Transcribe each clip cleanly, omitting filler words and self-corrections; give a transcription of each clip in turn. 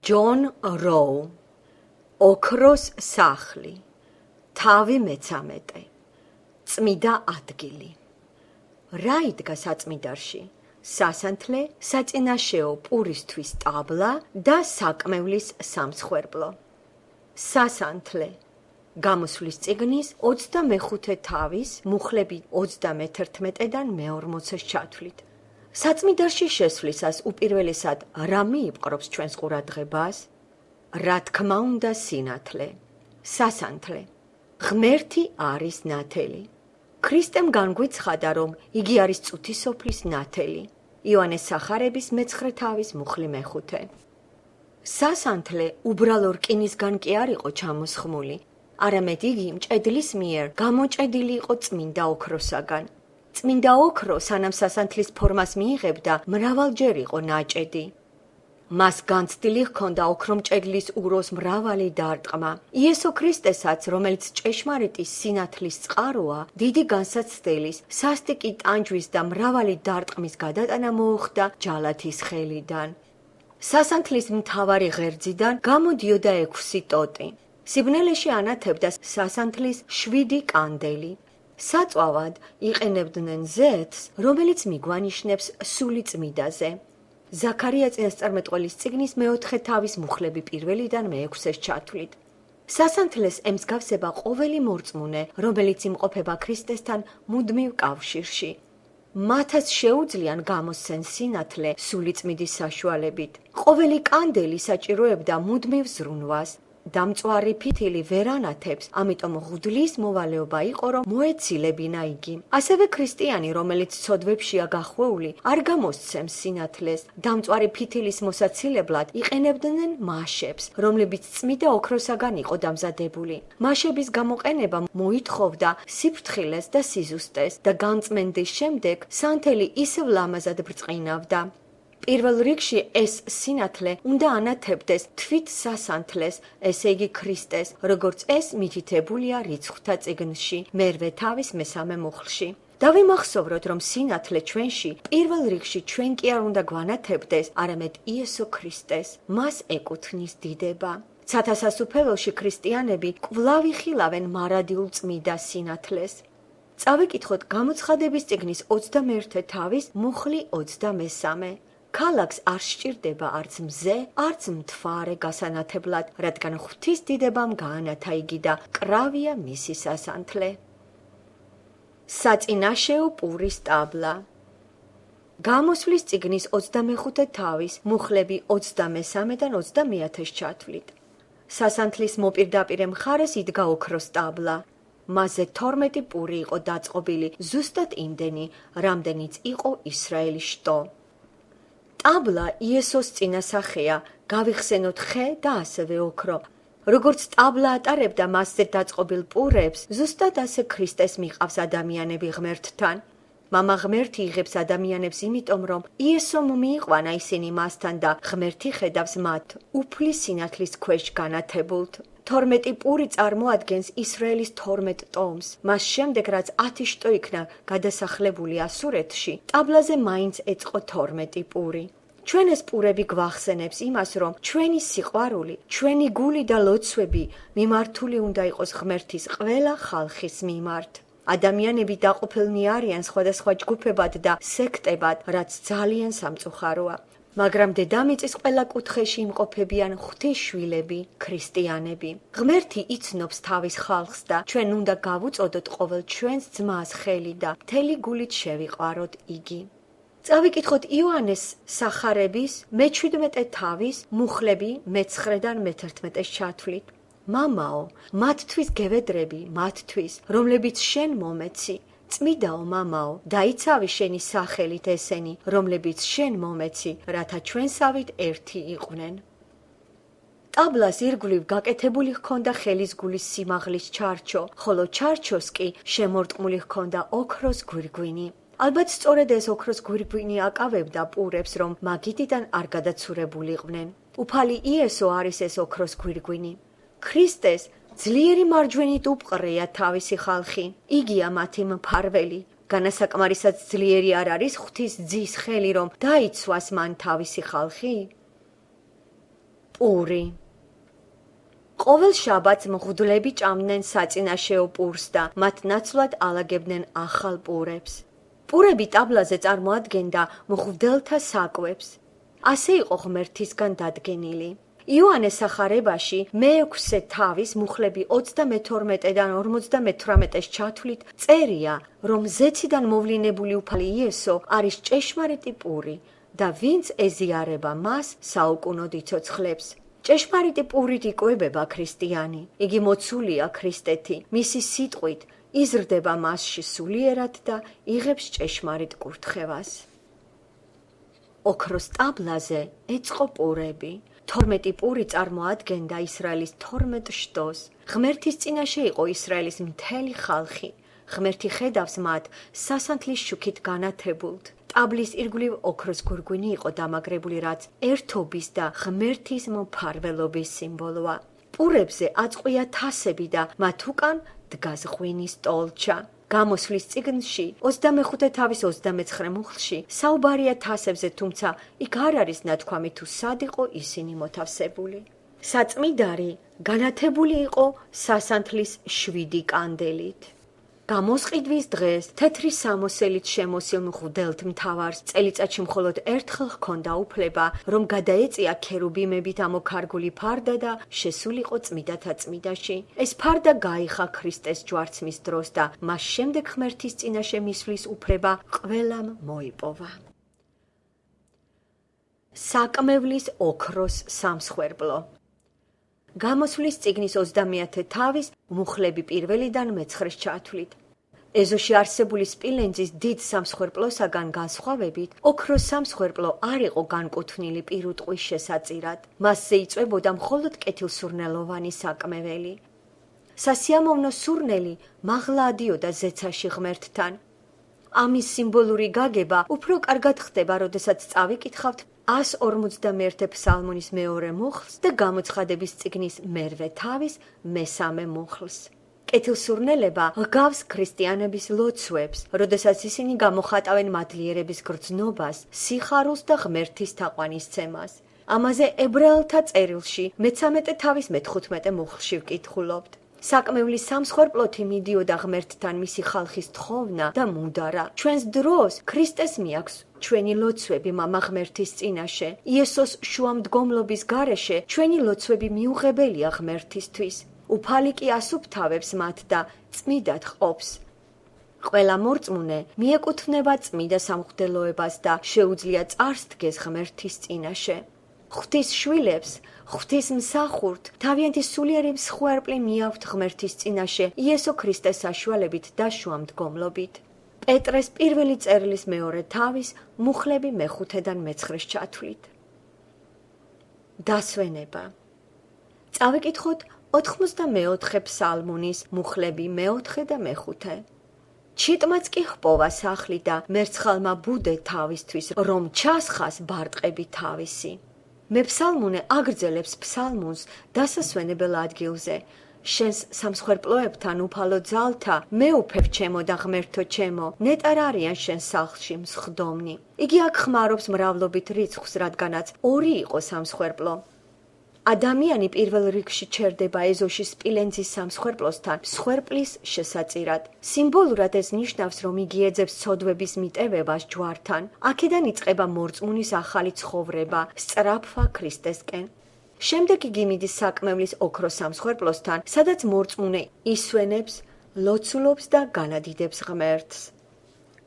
ჯონ როუ, ოქროს სახლი, თავი მე-13, წმიდა ადგილი. რა იდგა საწმიდარში? სასანთლე, საწინაშეო პურისთვის ტაბლა და საკმევლის სამსხვერპლო. სასანთლე, გამოსვლის წიგნის 25 თავის, მუხლები 31-დან მე-40-ს ჩათვლით. საწმიდარში შესვლისას უპირველესად რა მიიპყრობს ჩვენს ყურადღებას? რა თქმა უნდა სინათლე. სასანთლე, ღმერთი არის ნათელი. ქრისტემ განგვიცხადა, რომ იგი არის წუთი სოფლის ნათელი. იოანეს სახარების 9 თავის მუხლი მე-5. სასანთლე უბრალო რკინისგან კი არ იყო ჩამოსხმული, არამედ იგი მჭედლის მიერ გამოჭედილი იყო წმინდა ოქროსაგან. წმინდა ოქრო, სანამ სასანთლის ფორმას მიიღებდა, მრავალჯერ იყო ნაჭედი. მას განცდილი ჰქონდა ოქრომჭედლის უროს მრავალი დარტყმა. იესო ქრისტესაც, რომელიც ჭეშმარიტი სინათლის წყაროა, დიდი განსაცდელის, სასტიკი ტანჯვის და მრავალი დარტყმის გადატანა მოუხდა ჯალათის ხელიდან. სასანთლის მთავარი ღერძიდან გამოდიოდა 6 ტოტი. სიბნელეში ანათებდა სასანთლის 7 კანდელი. საწვავად იყენებდნენ ზეთს, რომელიც მიგვანიშნებს სული წმიდაზე. ზაქარია წინასწარმეტყველის წიგნის მე-4 თავის მუხლები 1-დან მე-6-ს ჩათვლით. სასანთლეს ემსგავსება ყოველი მორწმუნე, რომელიც იმყოფება ქრისტესთან მუდმივ კავშირში. მათაც შეუძლიან გამოსცენ სინათლე სულიწმიდის საშუალებით. ყოველი კანდელი საჭიროებდა მუდმივ ზრუნვას. დამწვარი ფითილი ვერ ანათებს, ამიტომ ღვთლის მოვალეობა იყო, რომ მოეცილებინა იგი. ასევე ქრისტიანი, რომელიც ცოდვებშია გახვეული, არ გამოსცემს სინათლეს. დამწვარი ფითილის მოსაცილებლად იყენებდნენ მაშებს, რომლებიც წმიდა ოქროსაგან იყო დამზადებული. მაშების გამოყენება მოითხოვდა სიფრთხილეს და სიზუსტეს და განწმენდის შემდეგ სანთელი ისევ ლამაზად ბრწყინავდა. პირველ რიგში ეს სინათლე უნდა ანათებდეს თვით სასანთლეს, ესე იგი ქრისტეს, როგორც ეს მითითებულია რიცხვთა წიგნში, მერვე თავის მე-3 მუხლში. დავიმახსოვროთ, რომ სინათლე ჩვენში პირველ რიგში ჩვენ კი არ უნდა გვანათებდეს, არამედ იესო ქრისტეს, მას ეკუთვნის დიდება. ცათასასუფეველში ქრისტიანები კვლავ იხილავენ მარადიულ წმიდა სინათლეს. წავიკითხოთ გამოცხადების წიგნის 21 თავის მუხლი 23. ქალაქს არ სჭირდება არც მზე, არც მთვარე გასანათებლად, რადგან ღვთის დიდებამ გაანათა იგი და კრავია მისი სასანთლე. საწინაშეო პურის ტაბლა. გამოსვლის წიგნის 25 თავის მუხლები 23-დან 29-ს ჩათვლით. სასანთლის მოპირდაპირე მხარეს იდგა ოქროს ტაბლა. მასზე 12 პური იყო დაწყობილი, ზუსტად იმდენი, რამდენიც იყო ისრაელის შტო. ტაბლა იესოს წინასახეა, გავიხსენოთ ხე და ასევე ოქრო. როგორც ტაბლა ატარებდა მასზე დაწყობილ პურებს, ზუსტად ასე ქრისტეს მიყავს ადამიანები ღმერთთან. მამა ღმერთი იღებს ადამიანებს იმიტომ, რომ იესომ მიიყვანა ისინი მასთან და ღმერთი ხედავს მათ უფლის სინათლის ქვეშ განათებულთ. 12 პური წარმოადგენს ისრაელის 12 ტომს. მას შემდეგ, რაც 10 შტო იქნა გადასახლებული ასურეთში, ტაბლაზე მაინც ეწყო 12 პური. ჩვენ ეს პურები გვახსენებს იმას, რომ ჩვენი სიყვარული, ჩვენი გული და ლოცვები მიმართული უნდა იყოს ღმერთის ყველა ხალხის მიმართ. ადამიანები დაყოფილნი არიან სხვადასხვა ჯგუფებად და სექტებად, რაც ძალიან სამწუხაროა. მაგრამ დედამიწის ყველა კუთხეში იმყოფებიან ღვთის შვილები, ქრისტიანები. ღმერთი იცნობს თავის ხალხს და ჩვენ უნდა გავუწოდოთ ყოველ ჩვენს ძმას ხელი და მთელი გულით შევიყვაროთ იგი. წავიკითხოთ იოანეს სახარების მე-17 თავის მუხლები მე-9-დან მე-11-ს ჩათვლით. მამაო, მათთვის გევედრები, მათთვის, რომლებიც შენ მომეცი. წმიდაო მამაო, დაიცავი შენი სახელით ესენი, რომლებიც შენ მომეცი, რათა ჩვენსავით ერთი იყვნენ. ტაბლას ირგვლივ გაკეთებული ჰქონდა ხელის გულის სიმაღლის ჩარჩო, ხოლო ჩარჩოს კი შემორტყმული ჰქონდა ოქროს გვირგვინი. ალბათ სწორედ ეს ოქროს გვირგვინი აკავებდა პურებს, რომ მაგიდიდან არ გადაცურებულიყვნენ. უფალი იესო არის ეს ოქროს გვირგვინი. ქრისტეს ძლიერი მარჯვენით უპყრია თავისი ხალხი. იგია მათი მფარველი. განასაკმარისად ძლიერი არ არის ღვთის ძის ხელი, რომ დაიცვას მან თავისი ხალხი? პური. ყოველ შაბათს მღვდლები ჭამდნენ საწინაშეო პურს და მათ ნაცვლად ალაგებდნენ ახალ პურებს. პურები ტაბლაზე წარმოადგენდა მღვდელთა საკვებს. ასე იყო ღმერთისგან დადგენილი. იოანეს სახარებაში მე-6 თავის მუხლები 32-დან 58-ს ჩათვლით წერია, რომ ზეციდან მოვლინებული უფალი იესო არის ჭეშმარიტი პური და ვინც ეზიარება მას საუკუნოდ იცოცხლებს. ჭეშმარიტი პურით იკვებება ქრისტიანი. იგი მოცულია ქრისტეთი, მისი სიტყვით იზრდება მასში სულიერად და იღებს ჭეშმარიტ კურთხევას. ოქროს ტაბლაზე ეწყო პურები. 12 პური წარმოადგენდა ისრაელის 12 შტოს. ღმერთის წინაშე იყო ისრაელის მთელი ხალხი. ღმერთი ხედავს მათ სასანთლის შუქით განათებულთ. ტაბლის ირგვლივ ოქროს გვირგვინი იყო დამაგრებული, რაც ერთობის და ღმერთის მომფარველობის სიმბოლოა. პურებზე აწყვია თასები და მათ უკან დგას ღვინის ტოლჩა. გამოსვლის წიგნში 25 თავის 29 მუხლში საუბარია თასებზე, თუმცა იქ არ არის ნათქვამი თუ სად იყო ისინი მოთავსებული. საწმიდარი განათებული იყო სასანთლის 7 კანდელით. გამოსყიდვის დღეს თეთრი სამოსელით შემოსილ მღვდელთ მთავარს წელიწადში მხოლოდ ერთხელ ჰქონდა უფლება, რომ გადაეწია ქერუბიმებით ამოქარგული ფარდა და შესულიყო წმიდათა წმიდაში. ეს ფარდა გაიხა ქრისტეს ჯვარცმის დროს და მას შემდეგ ღმერთის წინაშე მისვლის უფლება ყველამ მოიპოვა. საკმევლის ოქროს სამსხვერპლო. გამოსვლის წიგნის 30 თავის მუხლები პირველიდან მეცხრეს ჩათვლით. ეზოში არსებული სპილენძის დიდ სამსხვერპლოსაგან განსხვავებით, ოქროს სამსხვერპლო არ იყო განკუთვნილი პირუტყვის შესაწირად. მასზე იწვებოდა მხოლოდ კეთილსურნელოვანი საკმეველი. სასიამოვნო სურნელი მაღლა ადიოდა ზეცაში ღმერთთან. ამის სიმბოლური გაგება უფრო კარგად ხდება, როდესაც წავიკითხავთ 151 ფსალმონის მეორე მუხლს და გამოცხადების წიგნის მერვე თავის მესამე მუხლს. კეთილსურნელება ჰგავს ქრისტიანების ლოცვებს, როდესაც ისინი გამოხატავენ მადლიერების გრძნობას, სიხარულს და ღმერთის თაყვანისცემას. ამაზე ებრაელთა წერილში 13 თავის 15 მუხლში ვკითხულობთ. საკმევლის სამსხვერპლოთი მიდიოდა ღმერთთან მისი ხალხის თხოვნა და მუდარა. ჩვენს დროს ქრისტეს მიაქვს ჩვენი ლოცვები მამა ღმერთის წინაშე. იესოს შუამდგომლობის გარეშე ჩვენი ლოცვები მიუღებელია ღმერთისთვის. უფალი კი ასუფთავებს მათ და წმიდად ჰყოფს. ყველა მორწმუნე მიეკუთვნება წმიდა სამღვდელოებას და შეუძლია წარსდგეს ღმერთის წინაშე. ღვთის შვილებს, ღვთისმსახურთ, თავიანთი სულიერი მსხვერპლი მიაქვთ ღმერთის წინაშე იესო ქრისტეს საშუალებით და შუამდგომლობით. პეტრეს პირველი წერილის მეორე თავის მუხლები მე-5-დან მე-9-ს ჩათვლით. დასვენება. წავიკითხოთ 84 ფსალმონის მუხლები მე-4 და მე-5. ჩიტმაც კი ჰპოვა სახლი და მერცხალმა ბუდე თავისთვის, რომ ჩასხას ბარტყები თავისი. მე ფსალმუნე აგრძელებს ფსალმუნს დასასვენებელ ადგილზე. შენს სამსხვერპლოებთან უფალო ძალთა, მეუფებ ჩემო და ღმერთო ჩემო, ნეტარ არიან შენ სახლში მსხდომნი. იგი აქ ხმარობს მრავლობით რიცხვს, რადგანაც 2 იყო სამსხვერპლო. ადამიანი პირველ რიგში ჩერდება ეზოში სპილენძის სამსხვერპლოსთან მსხვერპლის შესაწირად. სიმბოლურად ეს ნიშნავს, რომ იგი ეძებს ცოდვების მიტევებას ჯვართან. აქედან იწყება მორწმუნის ახალი ცხოვრება, სწრაფვა ქრისტესკენ. შემდეგ იგი მიდის საკმევლის ოქროს სამსხვერპლოსთან, სადაც მორწმუნე ისვენებს, ლოცულობს და განადიდებს ღმერთს.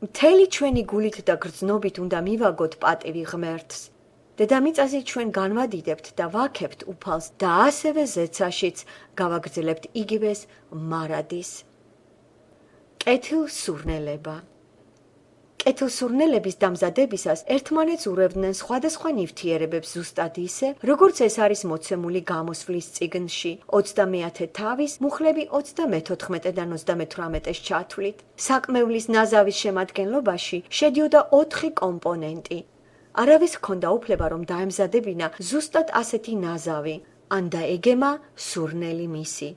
მთელი ჩვენი გულით და გრძნობით უნდა მივაგოთ პატივი ღმერთს. დედამიწაზე ჩვენ განვადიდებთ და ვაქებთ უფალს და ასევე ზეცაშიც გავაგრძელებთ იგივეს მარადის. კეთილსურნელება. კეთილსურნელების დამზადებისას ერთმანეთს ურევდნენ სხვადასხვა ნივთიერებებს ზუსტად ისე, როგორც ეს არის მოცემული გამოსვლის წიგნში 30 თავის მუხლები 34-დან 38-ს ჩათვლით. საკმევლის ნაზავის შემადგენლობაში შედიოდა 4 კომპონენტი. არავის ჰქონდა უფლება, რომ დაემზადებინა ზუსტად ასეთი ნაზავი, ან დაეგემა სურნელი მისი.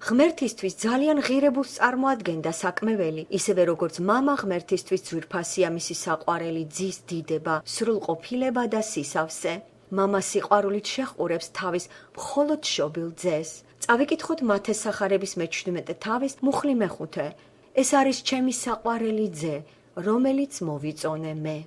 ღმერთისთვის ძალიან ღირებულს წარმოადგენდა საკმეველი, ისევე როგორც მამა ღმერთისთვის ძვირფასია მისი საყვარელი ძის დიდება, სრულყოფილება და სისავსე. მამა სიყვარულით შეჰყურებს თავის მხოლოდ შობილ ძეს. წავიკითხოთ მათეს სახარების მე-17 თავის მუხლი მე-5. ეს არის ჩემი საყვარელი ძე, რომელიც მოვიწონე მე.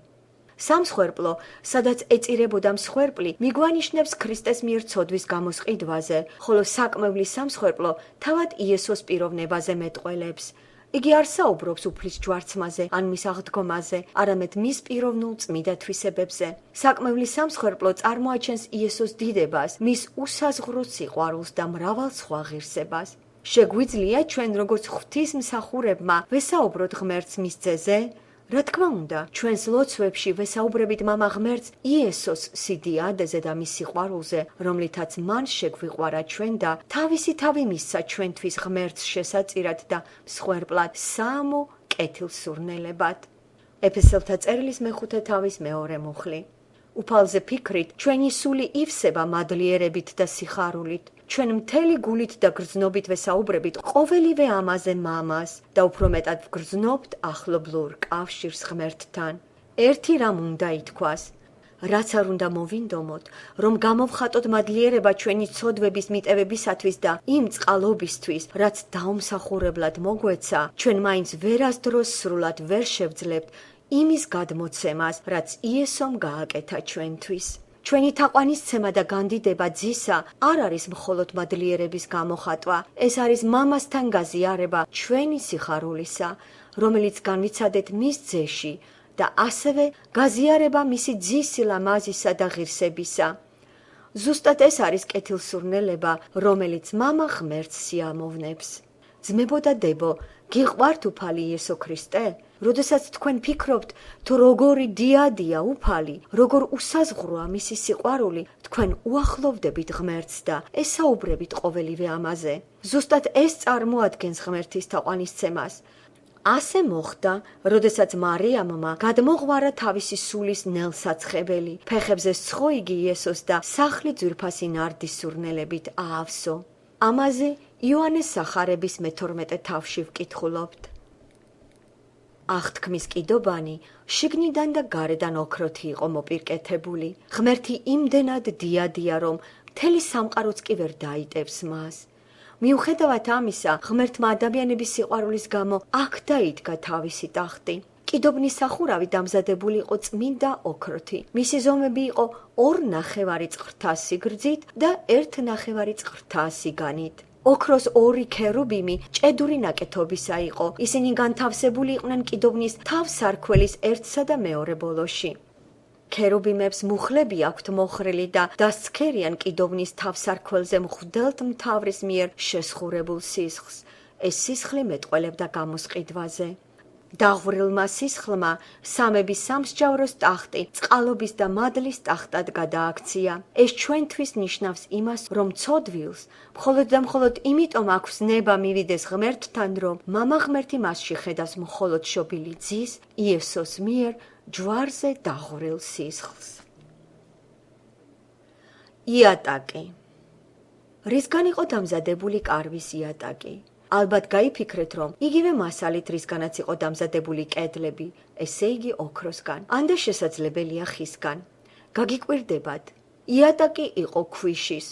სამსხვერპლო, სადაც ეწირებოდა მსხვერპლი, მიგვანიშნებს ქრისტეს მიერ ცოდვის გამოსყიდვაზე, ხოლო საკმევლის სამსხვერპლო თავად იესოს პიროვნებაზე მეტყველებს. იგი არ საუბრობს უფლის ჯვარცმაზე ან მის აღდგომაზე, არამედ მის პიროვნულ წმიდა თვისებებზე. საკმევლის სამსხვერპლო წარმოაჩენს იესოს დიდებას, მის უსაზღვრო სიყვარულს და მრავალ სხვა ღირსებას. შეგვიძლია ჩვენ როგორც ღვთისმსახურებმა ვესაუბროთ ღმერთს მის ძეზე? რა თქმა უნდა, ჩვენს ლოცვებში ვესაუბრებით მამა ღმერთს იესოს სიდიადეზე და მის სიყვარულზე, რომლითაც მან შეგვიყვარა ჩვენ და თავისი თავი მისცა ჩვენთვის ღმერთს შესაწირად და მსხვერპლად სამო კეთილსურნელებად. ეფესელთა წერილის მე-5 თავის მე-2 მუხლი. უფალზე ფიქრით, ჩვენი სული ივსება მადლიერებით და სიხარულით. ჩვენ მთელი გულით და გრძნობით ვესაუბრებით ყოველივე ამაზე მამას და უფრო მეტად ვგრძნობთ ახლობლურ კავშირს ღმერთთან. ერთი რამ უნდა ითქვას, რაც არ უნდა მოვინდომოთ, რომ გამოვხატოთ მადლიერება ჩვენი ცოდვების მიტევებისათვის და იმ წყალობისთვის, რაც დაუმსახურებლად მოგვეცა, ჩვენ მაინც ვერასდროს სრულად ვერ შევძლებთ იმის გადმოცემას, რაც იესომ გააკეთა ჩვენთვის. ჩვენი თაყვანისცემა და განდიდება ძისა არ არის მხოლოდ მადლიერების გამოხატვა, ეს არის მამასთან გაზიარება ჩვენი სიხარულისა, რომელიც განვიცადეთ მის ძეში და ასევე გაზიარება მისი ძის სილამაზისა და ღირსებისა. ზუსტად ეს არის კეთილსურნელება, რომელიც მამა ღმერთს სიამოვნებს. ძმებო და დებო, გიყვართ უფალი იესო ქრისტე? როდესაც თქვენ ფიქრობთ, თუ როგორი დიადია უფალი, როგორ უსაზღვროა მისი სიყვარული, თქვენ უახლოვდებით ღმერთს და ესაუბრებით ყოველივე ამაზე. ზუსტად ეს წარმოადგენს ღმერთის თაყვანისცემას. ასე მოხდა, როდესაც მარიამმა გადმოღვარა თავისი სულის ნელსაცხებელი, ფეხებზე სცხო იგი იესოს და სახლი ძვირფასი ნარდის სურნელებით აავსო. ამაზე იოანეს სახარების მე-12 თავში ვკითხულობთ. აღთქმის კიდობანი შიგნიდან და გარედან ოქროთი იყო მოპირკეთებული. ღმერთი იმდენად დიადია, რომ მთელი სამყაროც კი ვერ დაიტევს მას. მიუხედავად ამისა, ღმერთმა ადამიანების სიყვარულის გამო აქ დაიდგა თავისი ტახტი. კიდობნის სახურავი დამზადებული იყო წმინდა ოქროთი. მისი ზომები იყო 2.5 წხრთა სიგრძით და 1.5 წხრთა სიგანით. ოქროს 2 ქერუბიმი ჭედური ნაკეთობისა იყო. ისინი განთავსებული იყვნენ კიდობნის თავსარქველის ერთსა და მეორე ბოლოში. ქერუბიმებს მუხლები აქვთ მოხრილი და დასცქერიან კიდობნის თავსარქველზე მღვდელთ მთავრის მიერ შესხურებულ სისხლს. ეს სისხლი მეტყველებდა გამოსყიდვაზე. დაღვრილმა სისხლმა სამების სამსჯავროს ტახტი წყალობის და მადლის ტახტად გადააქცია. ეს ჩვენთვის ნიშნავს იმას, რომ ცოდვილს მხოლოდ და მხოლოდ იმიტომ აქვს ნება მივიდეს ღმერთთან, რომ მამა ღმერთი მასში ხედავს მხოლოდ შობილი ძის, იესოს მიერ ჯვარზე დაღვრილ სისხლს. იატაკი. რისგან იყო დამზადებული კარვის იატაკი? ალბათ გაიფიქრეთ, რომ იგივე მასალით, რისგანაც იყო დამზადებული კედლები, ესე იგი ოქროსგან, ან და შესაძლებელია ხისგან. გაგიკვირდებათ, იატაკი იყო ქვიშის.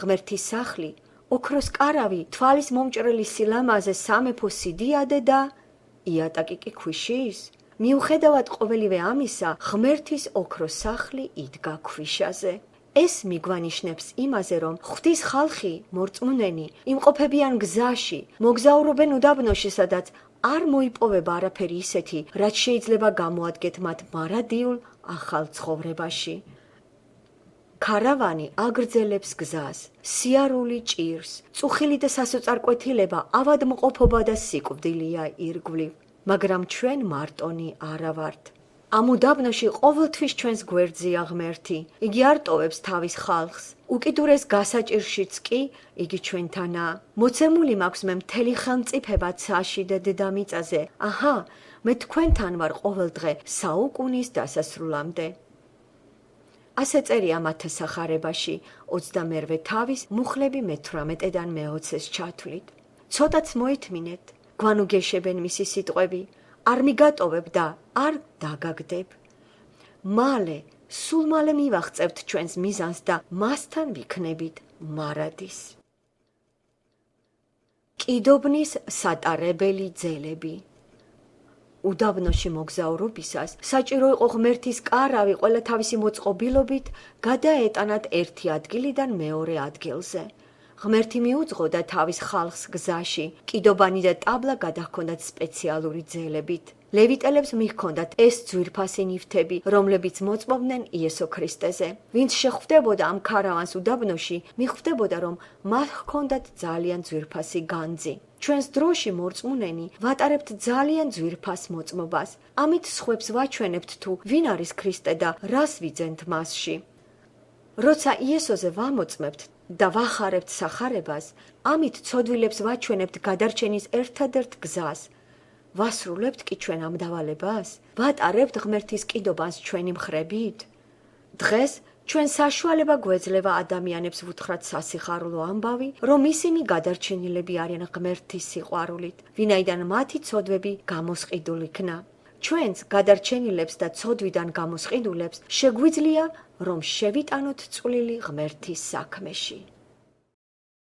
ღმერთის სახლი, ოქროს კარავი, თვალის მომჭრელი სილამაზე, სამეფო სიდიადე და იატაკი კი ქვიშის. მიუხედავად ყოველივე ამისა, ღმერთის ოქროს სახლი იდგა ქვიშაზე. ეს მიგვანიშნებს იმაზე, რომ ღვთის ხალხი, მორწმუნენი, იმყოფებიან გზაში, მოგზაურობენ უდაბნოში, სადაც არ მოიპოვება არაფერი ისეთი, რაც შეიძლება გამოადგეთ მათ მარადიულ ახალ ცხოვრებაში. ქარავანი აგრძელებს გზას, სიარული ჭირს, წუხილი და სასოწარკვეთილება, ავადმყოფობა და სიკვდილია ირგვლივ, მაგრამ ჩვენ მარტონი არა ვართ. ამ უდაბნოში ყოველთვის ჩვენს გვერდზეა ღმერთი. იგი არ ტოვებს თავის ხალხს. უკიდურეს გასაჭირშიც კი იგი ჩვენთანაა. მოცემული მაქვს მე მთელი ხელმწიფება ცაში და დედამიწაზე. აჰა, მე თქვენთან ვარ ყოველ დღე საუკუნის დასასრულამდე. ასე წერია მათეს სახარებაში 22 თავის მუხლები მე-18-დან მე-20-ს ჩათვლით. ცოტაც მოითმინეთ, გვანუგეშებენ მისი სიტყვები. არ მიგატოვებ და არ დაგაგდებ. მალე სულ მალე მივაღწევთ ჩვენს მიზანს და მასთან ვიქნებით მარადის. კიდობნის სატარებელი ძელები. უდაბნოში მოგზაურობისას საჭირო იყო ღმერთის კარავი ყველა თავისი მოწყობილობით გადაეტანათ ერთი ადგილიდან მეორე ადგილზე. ღმერთი მიუძღოდა თავის ხალხს გზაში, კიდობანი და ტაბლა გადაჰქონდათ სპეციალური ძელებით. ლევიტელებს მიჰქონდათ ეს ძვირფასი ნივთები, რომლებიც მოწმობდნენ იესო ქრისტეზე. ვინც შეხვდებოდა ამ ქარავანს უდაბნოში, მიხვდებოდა, რომ მათ ჰქონდათ ძალიან ძვირფასი განძი. ჩვენს დროში მორწმუნენი ვატარებთ ძალიან ძვირფას მოწმობას. ამით სხვებს ვაჩვენებთ თუ ვინ არის ქრისტე და რას ვიძენთ მასში. როცა იესოზე ვამოწმებთ და ვახარებთ სახარებას, ამით ცოდვილებს ვაჩვენებთ გადარჩენის ერთადერთ გზას. ვასრულებთ კი ჩვენ ამ დავალებას? ვატარებთ ღმერთის კიდობანს ჩვენი მხრებით? დღეს ჩვენ საშუალება გვეძლევა ადამიანებს ვუთხრათ სასიხარულო ამბავი, რომ ისინი გადარჩენილები არიან ღმერთის სიყვარულით, ვინაიდან მათი ცოდვები გამოსყიდულ იქნა. ჩვენს გადარჩენილებს და ცოდვიდან გამოსყიდულებს შეგვიძლია, რომ შევიტანოთ წვლილი ღმერთის საქმეში.